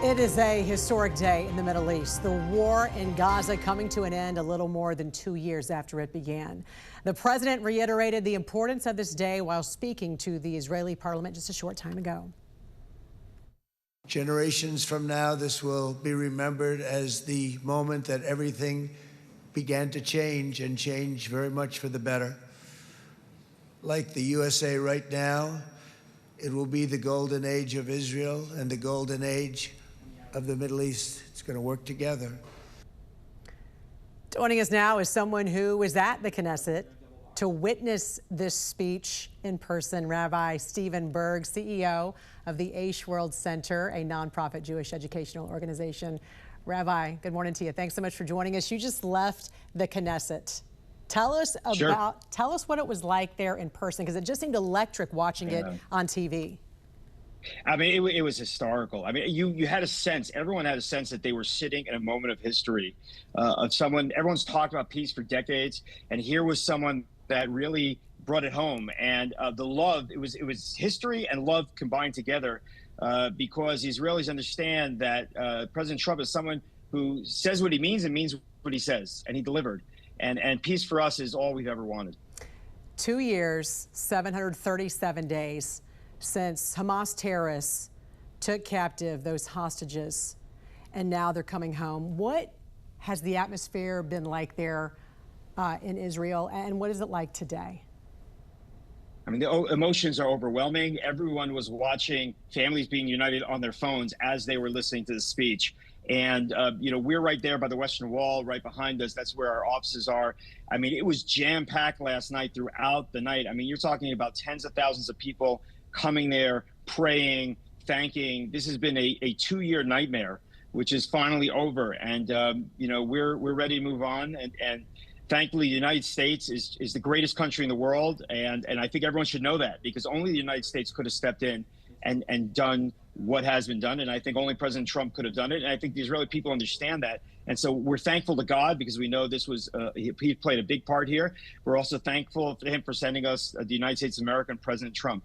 It is a historic day in the Middle East. The war in Gaza coming to an end a little more than 2 years after it began. The president reiterated the importance of this day while speaking to the Israeli parliament just a short time ago. Generations from now, this will be remembered as the moment that everything began to change, and change very much for the better. Like the USA right now, it will be the golden age of Israel and the golden age of the Middle East. It's going to work together. Joining us now is someone who was at the Knesset to witness this speech in person, Rabbi Stephen Berg, CEO of the Aish World Center, a nonprofit Jewish educational organization. Rabbi, good morning to you. Thanks so much for joining us. You just left the Knesset. Tell us what it was like there in person, because it just seemed electric watching it on TV. I mean, it was historical. I mean, you had a sense, everyone had a sense that they were sitting in a moment of history of someone. Everyone's talked about peace for decades, and here was someone that really brought it home. And the love, it was history and love combined together, because the Israelis understand that President Trump is someone who says what he means and means what he says, and he delivered. And peace for us is all we've ever wanted. 2 years, 737 days since Hamas terrorists took captive those hostages, and now they're coming home. What has the atmosphere been like there in Israel, and what is it like today? I mean, the emotions are overwhelming. Everyone was watching families being united on their phones as they were listening to the speech. And, you know, we're right there by the Western Wall, right behind us. That's where our offices are. I mean, it was jam-packed last night, throughout the night. I mean, you're talking about tens of thousands of people coming there, praying, thanking. This has been a 2-year nightmare, which is finally over. And, you know, we're ready to move on. And thankfully, the United States is the greatest country in the world. And I think everyone should know that, because only the United States could have stepped in and done what has been done. And I think only President Trump could have done it. And I think the Israeli people understand that. And so we're thankful to God, because we know this was, he played a big part here. We're also thankful to him for sending us the United States of America and President Trump.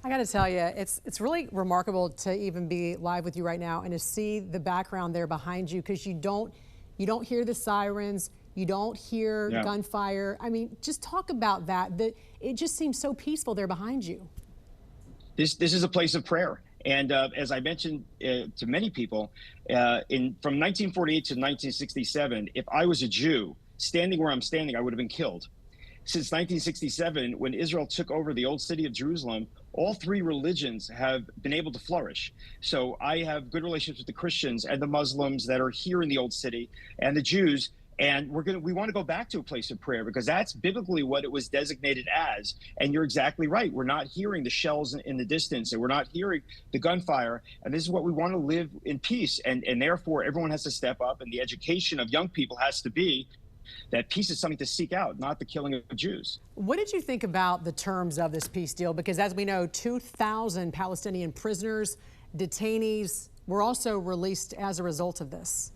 I got to tell you, it's really remarkable to even be live with you right now and to see the background there behind you, because you don't hear the sirens, you don't hear gunfire. I mean, just talk about that. It just seems so peaceful there behind you. This is a place of prayer. And as I mentioned to many people, from 1948 to 1967, if I was a Jew standing where I'm standing, I would have been killed. Since 1967, when Israel took over the old city of Jerusalem, all three religions have been able to flourish. So I have good relationships with the Christians and the Muslims that are here in the old city, and the Jews. And we want to go back to a place of prayer, because that's biblically what it was designated as. And you're exactly right. We're not hearing the shells in the distance, and we're not hearing the gunfire. And this is what we want to live in peace. And therefore, everyone has to step up, and the education of young people has to be that peace is something to seek out, not the killing of Jews. What did you think about the terms of this peace deal? Because as we know, 2,000 Palestinian prisoners, detainees were also released as a result of this.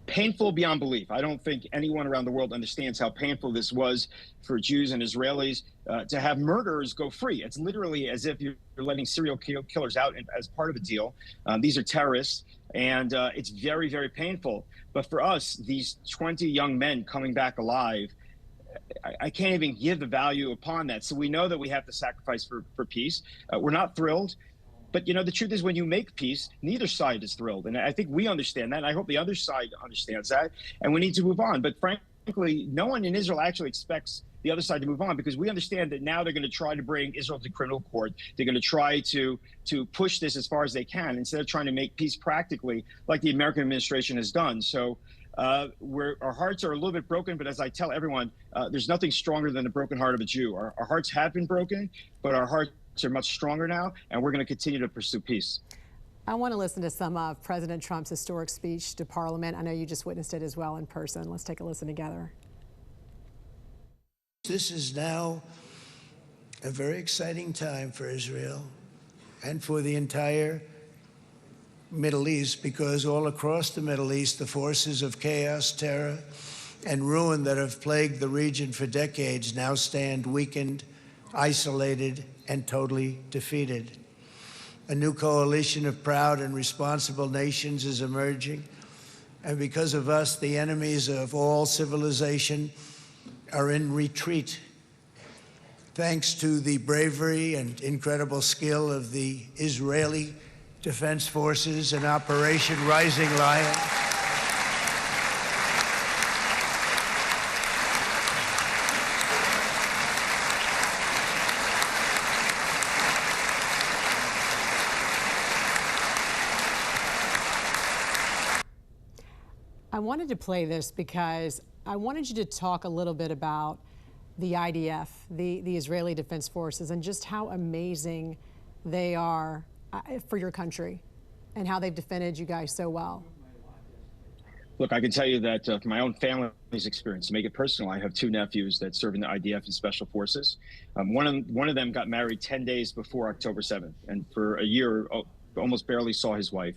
Painful beyond belief. I don't think anyone around the world understands how painful this was for Jews and Israelis to have murderers go free. It's literally as if you're letting serial killers out as part of a deal. These are terrorists, and it's very, very painful. But for us, these 20 young men coming back alive, I can't even give the value upon that. So we know that we have to sacrifice for peace. We're not thrilled. But, you know, the truth is, when you make peace, neither side is thrilled. And I think we understand that. And I hope the other side understands that. And we need to move on. But frankly, no one in Israel actually expects the other side to move on, because we understand that now they're going to try to bring Israel to criminal court. They're going to try to push this as far as they can, instead of trying to make peace practically, like the American administration has done. So our hearts are a little bit broken. But as I tell everyone, there's nothing stronger than the broken heart of a Jew. Our hearts have been broken, but our hearts are much stronger now, and we're going to continue to pursue peace. I want to listen to some of President Trump's historic speech to Parliament. I know you just witnessed it as well in person. Let's take a listen together. This is now a very exciting time for Israel and for the entire Middle East, because all across the Middle East, the forces of chaos, terror, and ruin that have plagued the region for decades now stand weakened, isolated, and totally defeated. A new coalition of proud and responsible nations is emerging. And because of us, the enemies of all civilization are in retreat. Thanks to the bravery and incredible skill of the Israeli Defense Forces and Operation Rising Lion, I wanted to play this because I wanted you to talk a little bit about the IDF, the Israeli Defense Forces, and just how amazing they are for your country and how they've defended you guys so well. Look, I can tell you that from my own family's experience, to make it personal, I have two nephews that serve in the IDF and Special Forces. One of them got married 10 days before October 7th, and for a year, almost barely saw his wife.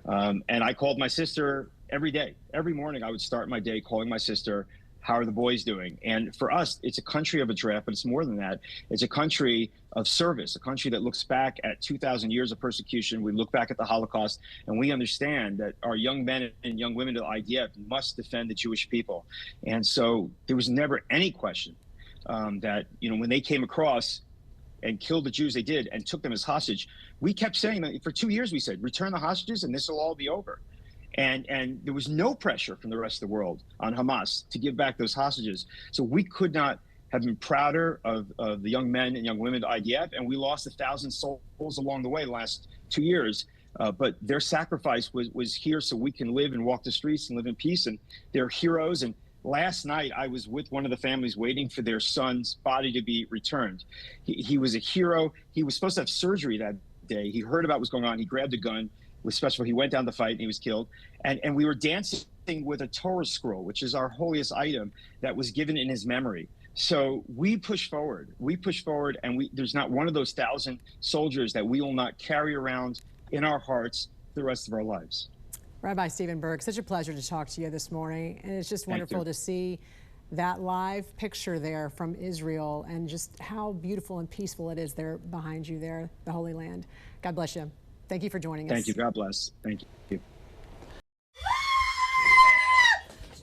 And I called my sister every day. Every morning, I would start my day calling my sister, how are the boys doing? And for us, it's a country of a draft, but it's more than that. It's a country of service, a country that looks back at 2,000 years of persecution. We look back at the Holocaust, and we understand that our young men and young women of the IDF must defend the Jewish people. And so there was never any question that, you know, when they came across and killed the Jews they did and took them as hostage, we kept saying that for 2 years. We said, return the hostages and this will all be over. And there was no pressure from the rest of the world on Hamas to give back those hostages. So we could not have been prouder of the young men and young women of the IDF. And we lost 1,000 souls along the way the last 2 years. But their sacrifice was here so we can live and walk the streets and live in peace. And they're heroes. And last night, I was with one of the families waiting for their son's body to be returned. He was a hero. He was supposed to have surgery that day. He heard about what was going on. He grabbed a gun. Was special. He went down the fight and he was killed. And we were dancing with a Torah scroll, which is our holiest item that was given in his memory. So we push forward. We push forward, and there's not one of those 1,000 soldiers that we will not carry around in our hearts the rest of our lives. Rabbi Stephen Berg, such a pleasure to talk to you this morning. And it's just wonderful to see that live picture there from Israel and just how beautiful and peaceful it is there behind you there, the Holy Land. God bless you. Thank you for joining us. Thank you. God bless. Thank you.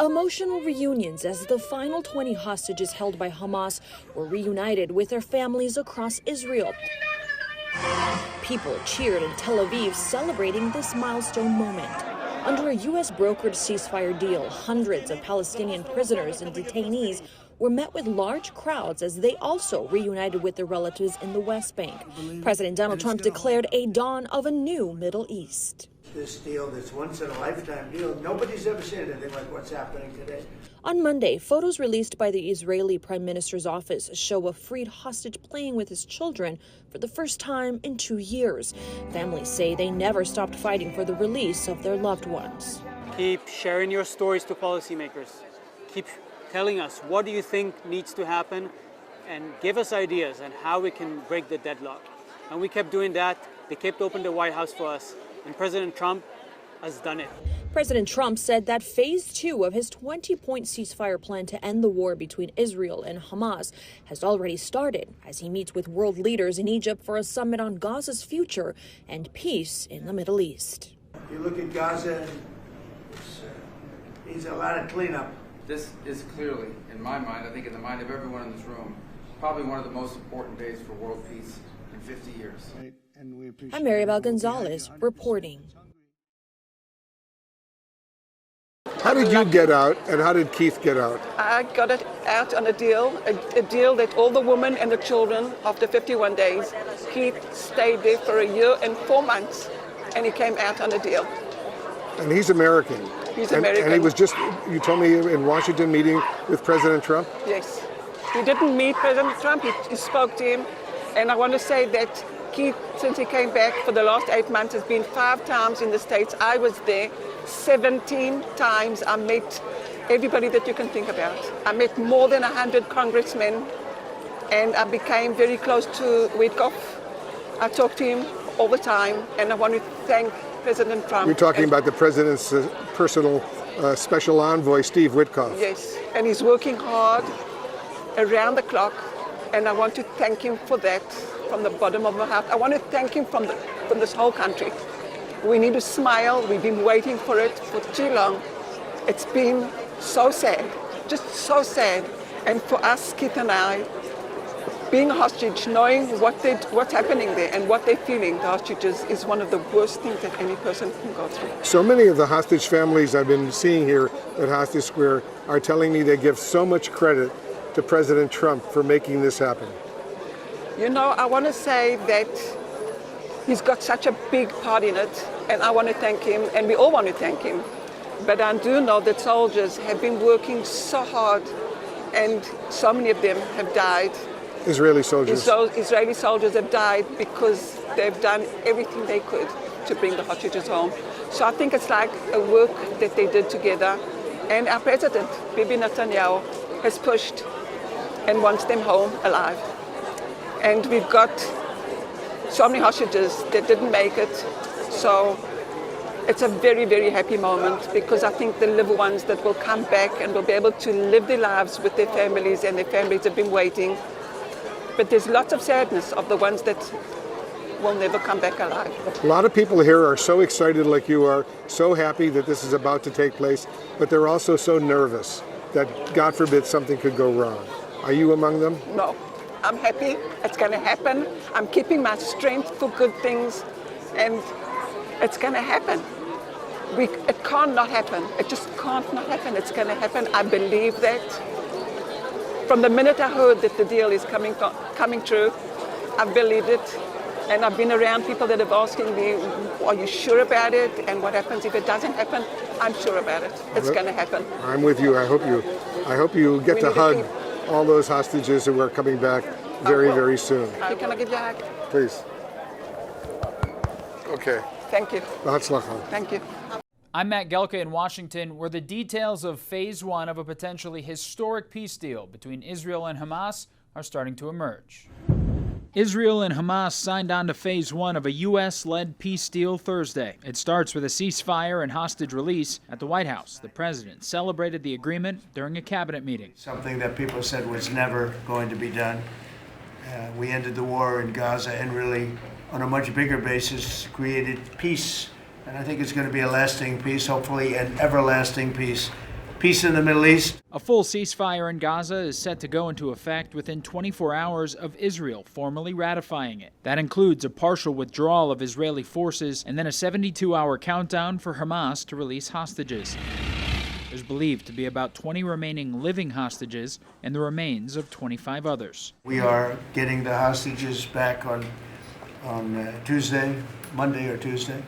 Emotional reunions as the final 20 hostages held by Hamas were reunited with their families across Israel. People cheered in Tel Aviv celebrating this milestone moment. Under a U.S.-brokered ceasefire deal, hundreds of Palestinian prisoners and detainees were met with large crowds as they also reunited with their relatives in the West Bank. President Donald Trump declared a dawn of a new Middle East. This deal, this once-in-a-lifetime deal, nobody's ever seen anything like what's happening today. On Monday, photos released by the Israeli Prime Minister's office show a freed hostage playing with his children for the first time in 2 years. Families say they never stopped fighting for the release of their loved ones. Keep sharing your stories to policymakers. Keep telling us what do you think needs to happen, and give us ideas on how we can break the deadlock. And we kept doing that. They kept open the White House for us, and President Trump has done it. President Trump said that phase 2 of his 20-point ceasefire plan to end the war between Israel and Hamas has already started as he meets with world leaders in Egypt for a summit on Gaza's future and peace in the Middle East. You look at Gaza, it needs a lot of cleanup. This is clearly, in my mind, I think in the mind of everyone in this room, probably one of the most important days for world peace in 50 years. I'm Maribel Gonzalez reporting. How did you get out, and how did Keith get out? I got it out on a deal that all the women and the children, after 51 days, Keith stayed there for 1 year and 4 months, and he came out on a deal. And he's American. He's American. And he was just, you told me, in Washington meeting with President Trump? Yes. He didn't meet President Trump, he spoke to him. And I want to say that Keith, since he came back for the last 8 months, has been 5 times in the States. I was there 17 times. I met everybody that you can think about. I met more than 100 congressmen, and I became very close to Witkoff. I talked to him all the time, and I want to thank President Trump. You're talking about the president's personal special envoy, Steve Witkoff. Yes, and he's working hard around the clock, and I want to thank him for that from the bottom of my heart. I want to thank him from the from this whole country. We need to smile. We've been waiting for it for too long. It's been so sad, just so sad. And for us, Keith and I, being a hostage, knowing what's happening there and what they're feeling, the hostages, is one of the worst things that any person can go through. So many of the hostage families I've been seeing here at Hostage Square are telling me they give so much credit to President Trump for making this happen. You know, I want to say that he's got such a big part in it, and I want to thank him, and we all want to thank him. But I do know that soldiers have been working so hard, and so many of them have died. Israeli soldiers. Israeli soldiers have died because they've done everything they could to bring the hostages home. So I think it's like a work that they did together. And our president, Bibi Netanyahu, has pushed and wants them home alive. And we've got so many hostages that didn't make it. So it's a very, very happy moment, because I think the little ones that will come back and will be able to live their lives with their families, and their families have been waiting. But there's lots of sadness of the ones that will never come back alive. A lot of people here are so excited like you are, so happy that this is about to take place, but they're also so nervous that, God forbid, something could go wrong. Are you among them? No, I'm happy. It's going to happen. I'm keeping my strength for good things, and it's going to happen. It can't not happen. It just can't not happen. It's going to happen. I believe that. From the minute I heard that the deal is coming true, I believed it. And I've been around people that have asking me, are you sure about it? And what happens if it doesn't happen? I'm sure about it. It's going to happen. I'm with you. I hope you get to hug all those hostages who are coming back very, very soon. Can I give you a hug? Please. Okay. Thank you. Thank you. I'm Matt Gelke in Washington, where the details of Phase 1 of a potentially historic peace deal between Israel and Hamas are starting to emerge. Israel and Hamas signed on to Phase 1 of a U.S.-led peace deal Thursday. It starts with a ceasefire and hostage release. At the White House, the president celebrated the agreement during a cabinet meeting. Something that people said was never going to be done. We ended the war in Gaza and really, on a much bigger basis, created peace. And I think it's going to be a lasting peace, hopefully an everlasting peace. Peace in the Middle East. A full ceasefire in Gaza is set to go into effect within 24 hours of Israel formally ratifying it. That includes a partial withdrawal of Israeli forces and then a 72-hour countdown for Hamas to release hostages. There's believed to be about 20 remaining living hostages and the remains of 25 others. We are getting the hostages back on Tuesday, Monday or Tuesday.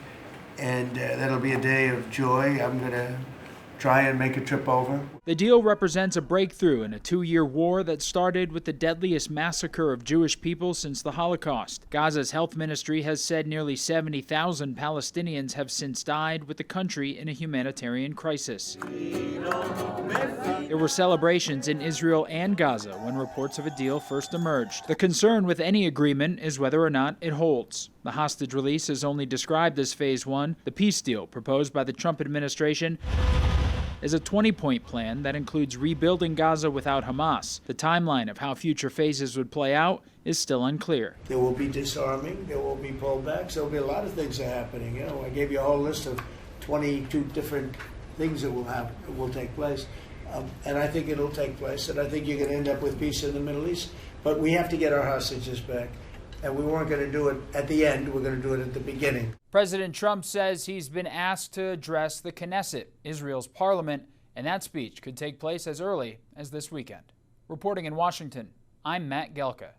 And that'll be a day of joy. I'm going to try and make a trip over. The deal represents a breakthrough in a 2-year war that started with the deadliest massacre of Jewish people since the Holocaust. Gaza's health ministry has said nearly 70,000 Palestinians have since died, with the country in a humanitarian crisis. There were celebrations in Israel and Gaza when reports of a deal first emerged. The concern with any agreement is whether or not it holds. The hostage release is only described as Phase 1. The peace deal proposed by the Trump administration is a 20-point plan that includes rebuilding Gaza without Hamas. The timeline of how future phases would play out is still unclear. There will be disarming, there will be pullbacks, there will be a lot of things that are happening. You know, I gave you a whole list of 22 different things that will take place. And I think it'll take place, and I think you're going to end up with peace in the Middle East. But we have to get our hostages back. And we weren't going to do it at the end, we're going to do it at the beginning. President Trump says he's been asked to address the Knesset, Israel's parliament, and that speech could take place as early as this weekend. Reporting in Washington, I'm Matt Gelke.